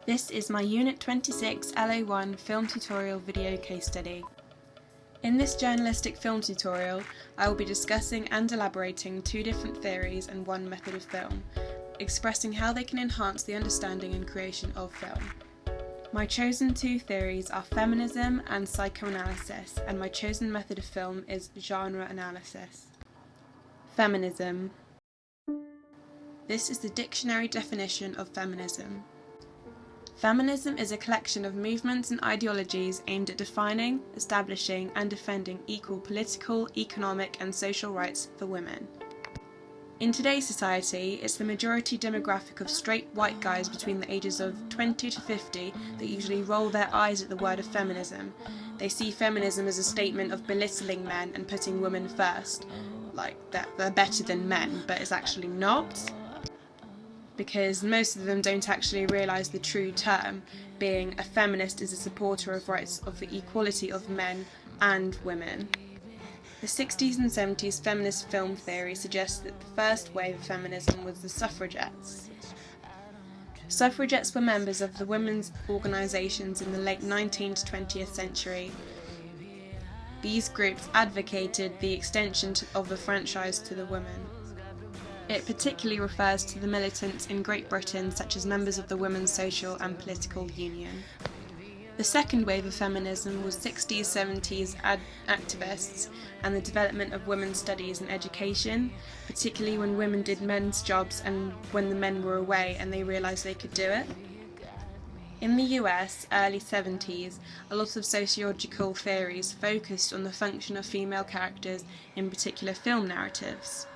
This is my Unit 26 LA1 film tutorial video case study. In this journalistic film tutorial, I will be discussing and elaborating two different theories and one method of film, expressing how they can enhance the understanding and creation of film. My chosen two theories are feminism and psychoanalysis, and my chosen method of film is genre analysis. Feminism. This is the dictionary definition of feminism. Feminism is a collection of movements and ideologies aimed at defining, establishing and defending equal political, economic and social rights for women. In today's society, it's the majority demographic of straight white guys between the ages of 20 to 50 that usually roll their eyes at the word of feminism. They see feminism as a statement of belittling men and putting women first, like that they're better than men, but it's actually not. Because most of them don't actually realise the true term, being a feminist is a supporter of rights of the equality of men and women. The 60s and 70s feminist film theory suggests that the first wave of feminism was the suffragettes. Suffragettes were members of the women's organisations in the late 19th to 20th century. These groups advocated the extension of the franchise to the women. It particularly refers to the militants in Great Britain, such as members of the Women's Social and Political Union. The second wave of feminism was 60s, 70s activists and the development of women's studies and education, particularly when women did men's jobs and when the men were away and they realised they could do it. In the US, early 70s, a lot of sociological theories focused on the function of female characters in particular film narratives.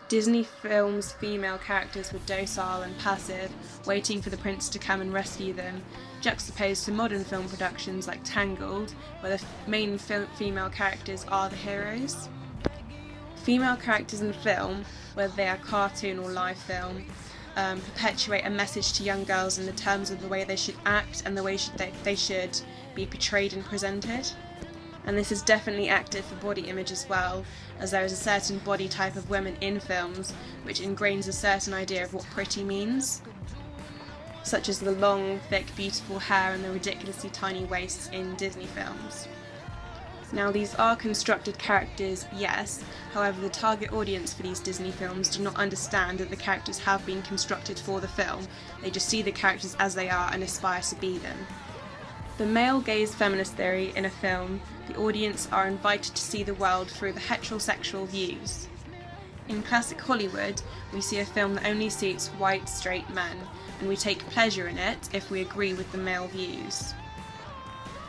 Disney films' female characters were docile and passive, waiting for the prince to come and rescue them, juxtaposed to modern film productions like Tangled, where the main female characters are the heroes. Female characters in film, whether they are cartoon or live film, perpetuate a message to young girls in the terms of the way they should act and the way they should be portrayed and presented. And this is definitely active for body image as well, as there is a certain body type of women in films which ingrains a certain idea of what pretty means, such as the long, thick, beautiful hair and the ridiculously tiny waists in Disney films. Now, these are constructed characters, yes, however the target audience for these Disney films do not understand that the characters have been constructed for the film. They just see the characters as they are and aspire to be them. The male gaze feminist theory in a film, the audience are invited to see the world through the heterosexual views. In classic Hollywood, we see a film that only suits white, straight men, and we take pleasure in it if we agree with the male views.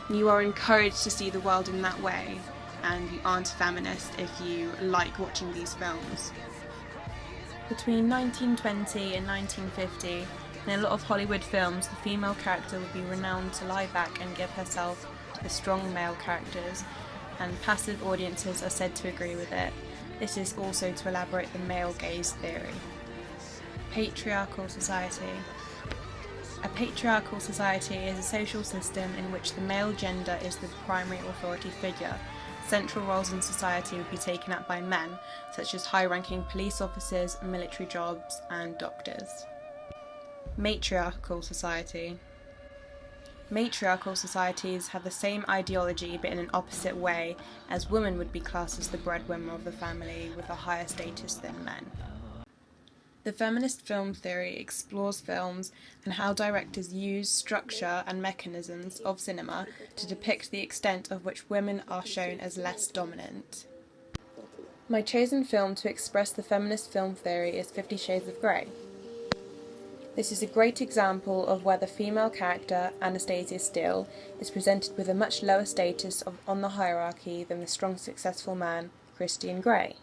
You are encouraged to see the world in that way, and you aren't a feminist if you like watching these films. Between 1920 and 1950, in a lot of Hollywood films, the female character would be renowned to lie back and give herself to the strong male characters, and passive audiences are said to agree with it. This is also to elaborate the male gaze theory. Patriarchal society. A patriarchal society is a social system in which the male gender is the primary authority figure. Central roles in society would be taken up by men, such as high-ranking police officers, military jobs, and doctors. Matriarchal society. Matriarchal societies have the same ideology but in an opposite way, as women would be classed as the breadwinner of the family with a higher status than men. The feminist film theory explores films and how directors use structure and mechanisms of cinema to depict the extent of which women are shown as less dominant. My chosen film to express the feminist film theory is 50 Shades of Grey. This is a great example of where the female character, Anastasia Steele, is presented with a much lower status on the hierarchy than the strong, successful man, Christian Grey.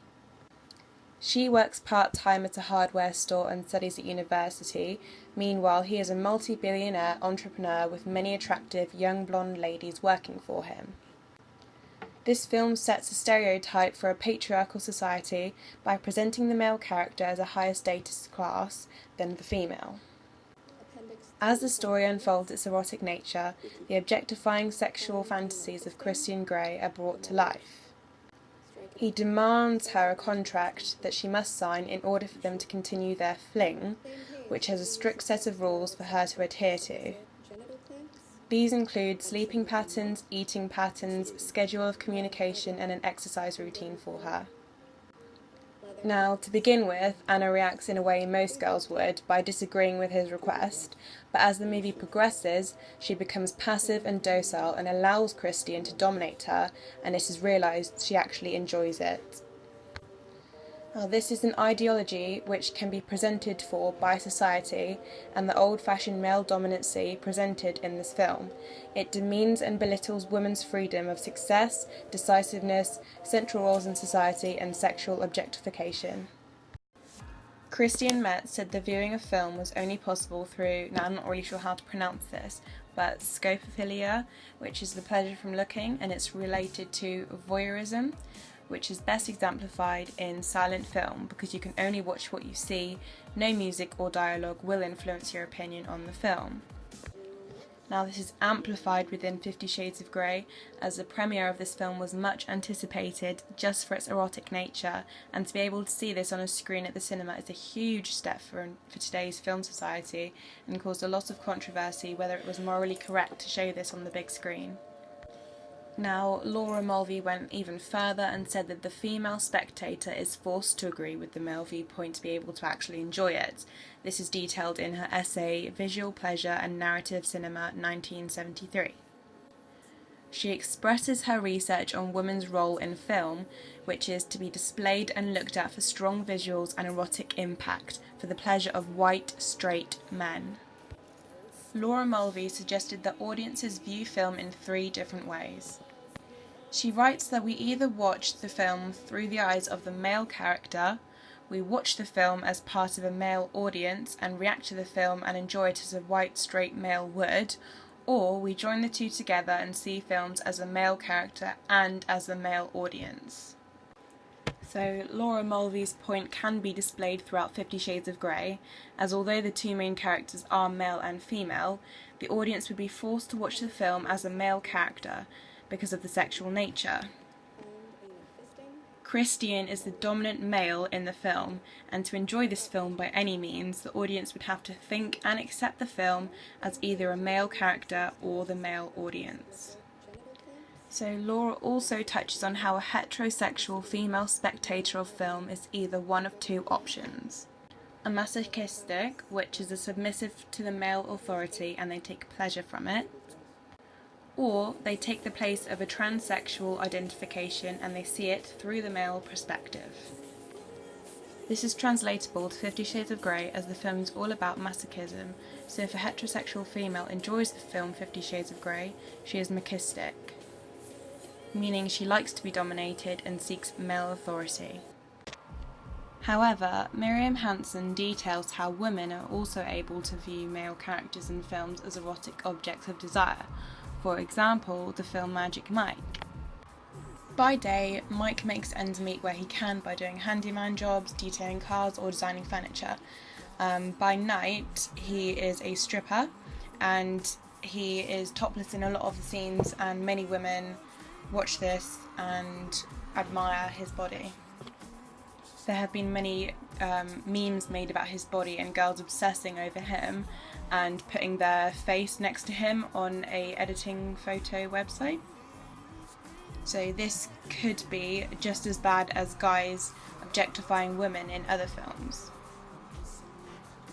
She works part-time at a hardware store and studies at university. Meanwhile, he is a multi-billionaire entrepreneur with many attractive young blonde ladies working for him. This film sets a stereotype for a patriarchal society by presenting the male character as a higher status class than the female. As the story unfolds its erotic nature, the objectifying sexual fantasies of Christian Grey are brought to life. He demands her a contract that she must sign in order for them to continue their fling, which has a strict set of rules for her to adhere to. These include sleeping patterns, eating patterns, schedule of communication, and an exercise routine for her. Now, to begin with, Anna reacts in a way most girls would, by disagreeing with his request, but as the movie progresses, she becomes passive and docile and allows Christian to dominate her, and it is realised she actually enjoys it. Now, this is an ideology which can be presented for by society and the old-fashioned male dominancy presented in this film. It demeans and belittles women's freedom of success, decisiveness, central roles in society, and sexual objectification. Christian Metz said the viewing of film was only possible through, now I'm not really sure how to pronounce this, but scopophilia, which is the pleasure from looking, and it's related to voyeurism, which is best exemplified in silent film because you can only watch what you see, no music or dialogue will influence your opinion on the film. Now, this is amplified within 50 Shades of Grey, as the premiere of this film was much anticipated just for its erotic nature, and to be able to see this on a screen at the cinema is a huge step for today's film society, and caused a lot of controversy whether it was morally correct to show this on the big screen. Now, Laura Mulvey went even further and said that the female spectator is forced to agree with the male viewpoint to be able to actually enjoy it. This is detailed in her essay Visual Pleasure and Narrative Cinema 1973. She expresses her research on women's role in film, which is to be displayed and looked at for strong visuals and erotic impact for the pleasure of white, straight men. Laura Mulvey suggested that audiences view film in 3 different ways. She writes that we either watch the film through the eyes of the male character, we watch the film as part of a male audience and react to the film and enjoy it as a white, straight male would, or we join the two together and see films as a male character and as a male audience. So Laura Mulvey's point can be displayed throughout 50 Shades of Grey, as although the 2 main characters are male and female, the audience would be forced to watch the film as a male character because of the sexual nature. Christian is the dominant male in the film, and to enjoy this film by any means, the audience would have to think and accept the film as either a male character or the male audience. So Laura also touches on how a heterosexual female spectator of film is either one of 2 options. A masochistic, which is a submissive to the male authority and they take pleasure from it, or they take the place of a transsexual identification and they see it through the male perspective. This is translatable to 50 Shades of Grey, as the film is all about masochism, so if a heterosexual female enjoys the film 50 Shades of Grey, she is machistic, meaning she likes to be dominated and seeks male authority. However, Miriam Hansen details how women are also able to view male characters in films as erotic objects of desire. For example, the film Magic Mike. By day, Mike makes ends meet where he can by doing handyman jobs, detailing cars or designing furniture. By night, he is a stripper and he is topless in a lot of the scenes, and many women watch this and admire his body. There have been many memes made about his body and girls obsessing over him and putting their face next to him on a editing photo website. So this could be just as bad as guys objectifying women in other films.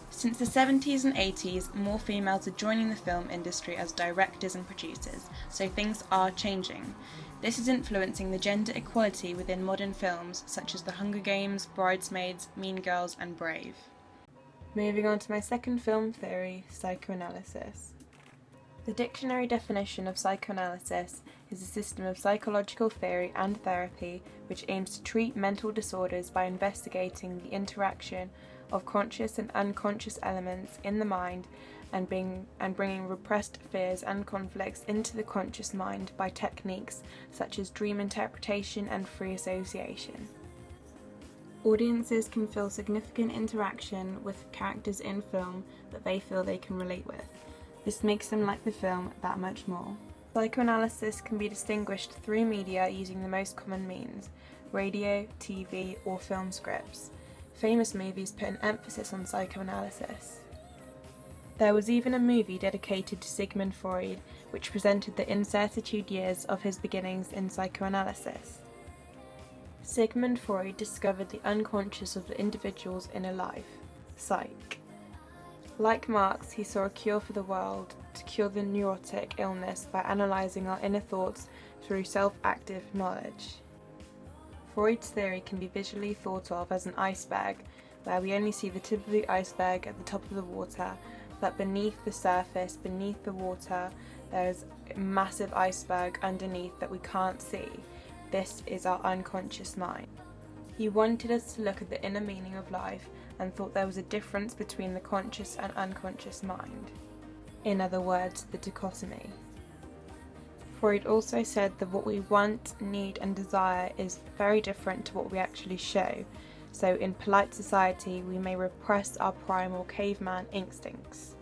Since the 70s and 80s, more females are joining the film industry as directors and producers, so things are changing. This is influencing the gender equality within modern films such as The Hunger Games, Bridesmaids, Mean Girls and Brave. Moving on to my second film theory, psychoanalysis. The dictionary definition of psychoanalysis is a system of psychological theory and therapy which aims to treat mental disorders by investigating the interaction of conscious and unconscious elements in the mind and bringing repressed fears and conflicts into the conscious mind by techniques such as dream interpretation and free association. Audiences can feel significant interaction with characters in film that they feel they can relate with. This makes them like the film that much more. Psychoanalysis can be distinguished through media using the most common means: radio, TV, or film scripts. Famous movies put an emphasis on psychoanalysis. There was even a movie dedicated to Sigmund Freud, which presented the incertitude years of his beginnings in psychoanalysis. Sigmund Freud discovered the unconscious of the individual's inner life, psyche. Like Marx, he saw a cure for the world to cure the neurotic illness by analysing our inner thoughts through self-active knowledge. Freud's theory can be visually thought of as an iceberg, where we only see the tip of the iceberg at the top of the water, but beneath the surface, beneath the water, there's a massive iceberg underneath that we can't see. This is our unconscious mind. He wanted us to look at the inner meaning of life and thought there was a difference between the conscious and unconscious mind. In other words, the dichotomy. Freud also said that what we want, need and desire is very different to what we actually show. So in polite society, we may repress our primal caveman instincts.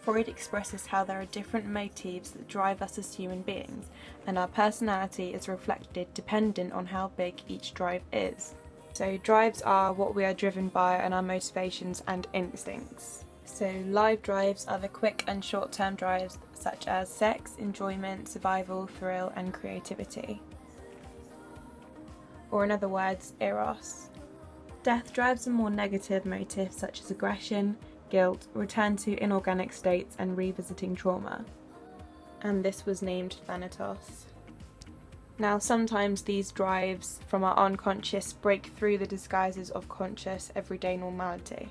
Freud expresses how there are different motives that drive us as human beings, and our personality is reflected dependent on how big each drive is. So drives are what we are driven by and our motivations and instincts. So live drives are the quick and short-term drives such as sex, enjoyment, survival, thrill and creativity. Or in other words, eros. Death drives are more negative motives such as aggression, guilt, return to inorganic states and revisiting trauma. And this was named Thanatos. Now sometimes these drives from our unconscious break through the disguises of conscious everyday normality.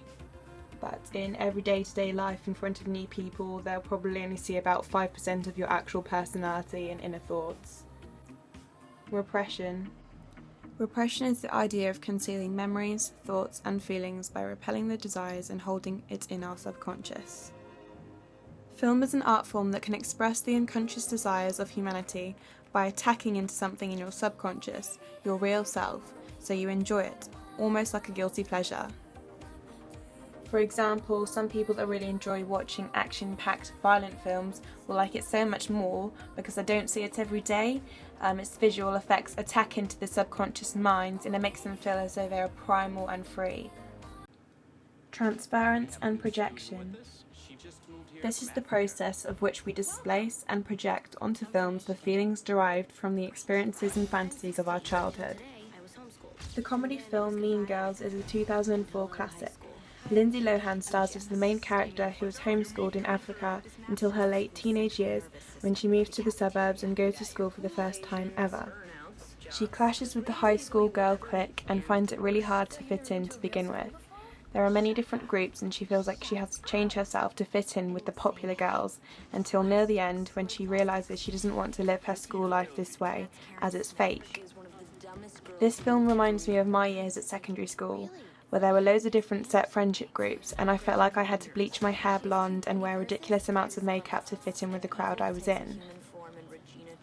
But in everyday to day life in front of new people, they'll probably only see about 5% of your actual personality and inner thoughts. Repression. Repression is the idea of concealing memories, thoughts and feelings by repelling the desires and holding it in our subconscious. Film is an art form that can express the unconscious desires of humanity by attacking into something in your subconscious, your real self, so you enjoy it, almost like a guilty pleasure. For example, some people that really enjoy watching action-packed violent films will like it so much more because they don't see it every day. Its visual effects attack into the subconscious minds and it makes them feel as though they are primal and free. Transference and projection. This is the process of which we displace and project onto films the feelings derived from the experiences and fantasies of our childhood. The comedy film Mean Girls is a 2004 classic. Lindsay Lohan stars as the main character who was homeschooled in Africa until her late teenage years when she moves to the suburbs and goes to school for the first time ever. She clashes with the high school girl clique and finds it really hard to fit in to begin with. There are many different groups and she feels like she has to change herself to fit in with the popular girls until near the end when she realises she doesn't want to live her school life this way as it's fake. This film reminds me of my years at secondary school, where there were loads of different set friendship groups and I felt like I had to bleach my hair blonde and wear ridiculous amounts of makeup to fit in with the crowd I was in.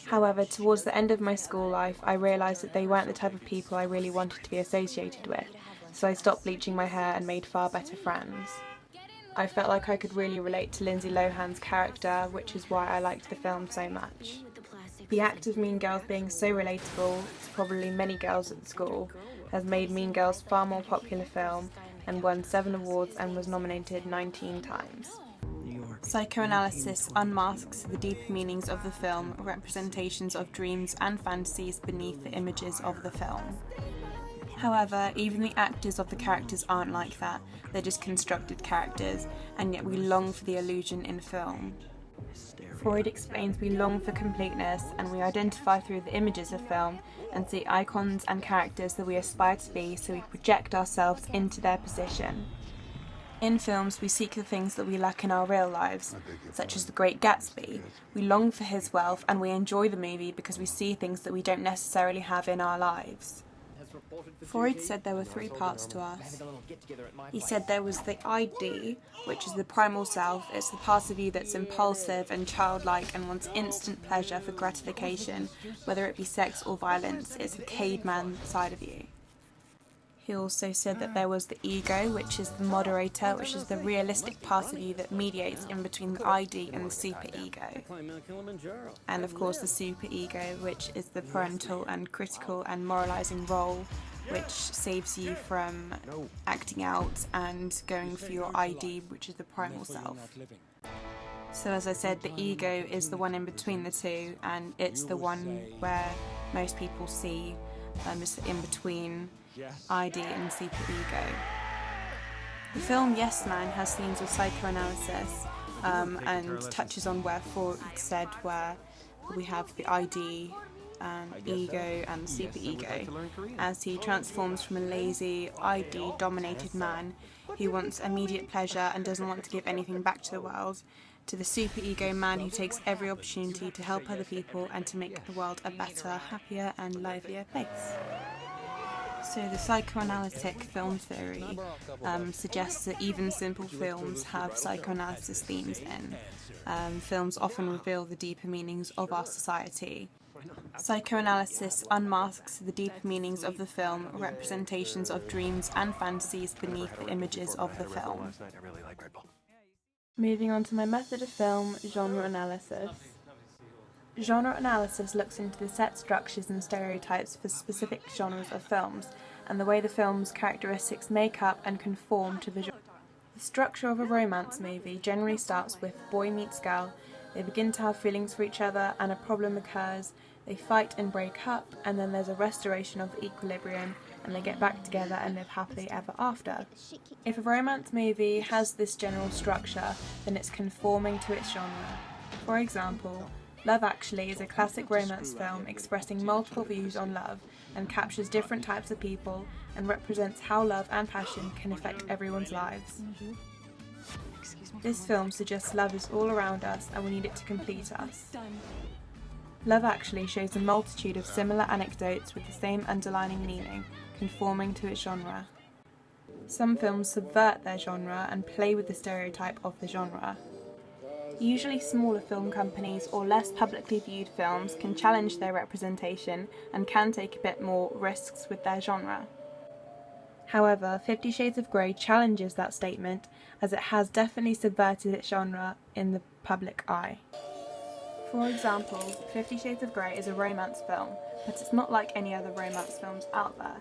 However, towards the end of my school life, I realised that they weren't the type of people I really wanted to be associated with, so I stopped bleaching my hair and made far better friends. I felt like I could really relate to Lindsay Lohan's character, which is why I liked the film so much. The act of Mean Girls being so relatable to probably many girls at the school has made Mean Girls a far more popular film and won 7 awards and was nominated 19 times. Psychoanalysis unmasks the deeper meanings of the film, representations of dreams and fantasies beneath the images of the film. However, even the actors of the characters aren't like that, they're just constructed characters, and yet we long for the illusion in film. Freud explains we long for completeness and we identify through the images of film and see icons and characters that we aspire to be, so we project ourselves into their position. In films we seek the things that we lack in our real lives, such as The Great Gatsby. We long for his wealth and we enjoy the movie because we see things that we don't necessarily have in our lives. Freud said there were 3 parts to us. He said there was the ID, which is the primal self. It's the part of you that's impulsive and childlike and wants instant pleasure for gratification, whether it be sex or violence. It's the caveman side of you. He also said that there was the ego, which is the moderator, which is the realistic part of you that mediates in between the ID and the superego. And of course the superego, which is the parental and critical and moralizing role which saves you from acting out and going for your ID, which is the primal self. So as I said, the ego is the one in between the two, and it's the one where most people see is in between ID and superego. The film Yes Man has themes of psychoanalysis and touches on where Freud said where we have the ID, ego and superego, as he transforms from a lazy, ID-dominated man who wants immediate pleasure and doesn't want to give anything back to the world, to the superego man who takes every opportunity to help other people and to make the world a better, happier and livelier place. So the psychoanalytic film theory suggests that even simple films have psychoanalysis themes in. Films often reveal the deeper meanings of our society. Psychoanalysis unmasks the deeper meanings of the film, representations of dreams and fantasies beneath the images of the film. Moving on to my method of film, genre analysis. Genre analysis looks into the set structures and stereotypes for specific genres of films, and the way the film's characteristics make up and conform to the genre. The structure of a romance movie generally starts with boy meets girl, they begin to have feelings for each other and a problem occurs, they fight and break up, and then there's a restoration of equilibrium and they get back together and live happily ever after. If a romance movie has this general structure, then it's conforming to its genre. For example, Love Actually is a classic romance film expressing multiple views on love and captures different types of people and represents how love and passion can affect everyone's lives. This film suggests love is all around us and we need it to complete us. Love Actually shows a multitude of similar anecdotes with the same underlying meaning, conforming to its genre. Some films subvert their genre and play with the stereotype of the genre. Usually smaller film companies or less publicly viewed films can challenge their representation and can take a bit more risks with their genre. However, 50 Shades of Grey challenges that statement as it has definitely subverted its genre in the public eye. For example, 50 Shades of Grey is a romance film, but it's not like any other romance films out there.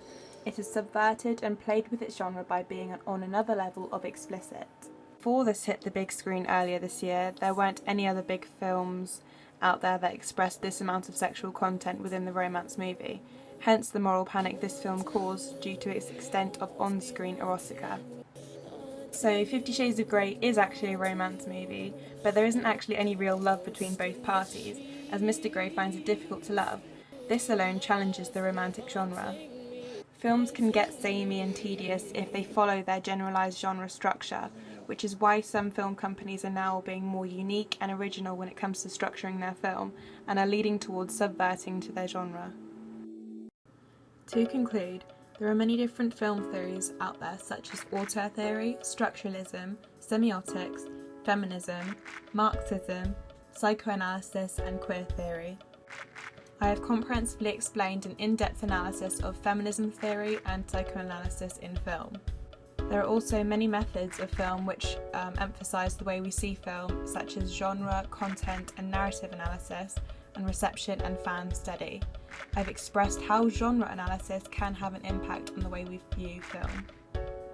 It is subverted and played with its genre by being on another level of explicit. Before this hit the big screen earlier this year, there weren't any other big films out there that expressed this amount of sexual content within the romance movie, hence the moral panic this film caused due to its extent of on-screen erotica. So 50 Shades of Grey is actually a romance movie, but there isn't actually any real love between both parties, as Mr. Grey finds it difficult to love. This alone challenges the romantic genre. Films can get samey and tedious if they follow their generalised genre structure, which is why some film companies are now being more unique and original when it comes to structuring their film, and are leading towards subverting to their genre. To conclude, there are many different film theories out there such as auteur theory, structuralism, semiotics, feminism, Marxism, psychoanalysis and queer theory. I have comprehensively explained an in-depth analysis of feminism theory and psychoanalysis in film. There are also many methods of film which emphasise the way we see film, such as genre, content and narrative analysis, and reception and fan study. I've expressed how genre analysis can have an impact on the way we view film.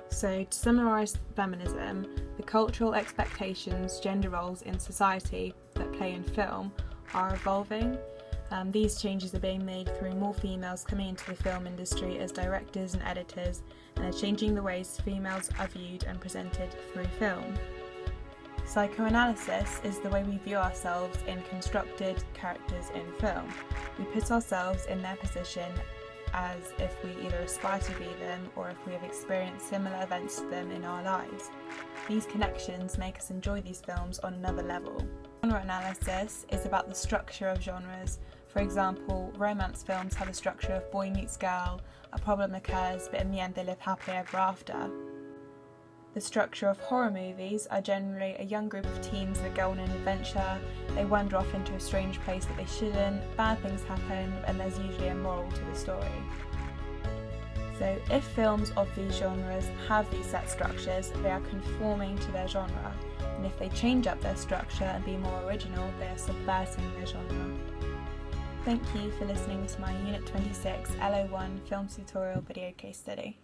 So, to summarise feminism, the cultural expectations, gender roles in society that play in film are evolving. These changes are being made through more females coming into the film industry as directors and editors, and are changing the ways females are viewed and presented through film. Psychoanalysis is the way we view ourselves in constructed characters in film. We put ourselves in their position as if we either aspire to be them or if we have experienced similar events to them in our lives. These connections make us enjoy these films on another level. Genre analysis is about the structure of genres. For example, romance films have a structure of boy meets girl, a problem occurs, but in the end they live happily ever after. The structure of horror movies are generally a young group of teens that go on an adventure, they wander off into a strange place that they shouldn't, bad things happen, and there's usually a moral to the story. So if films of these genres have these set structures, they are conforming to their genre, and if they change up their structure and be more original, they are subverting their genre. Thank you for listening to my Unit 26 LO1 Film Tutorial Video Case Study.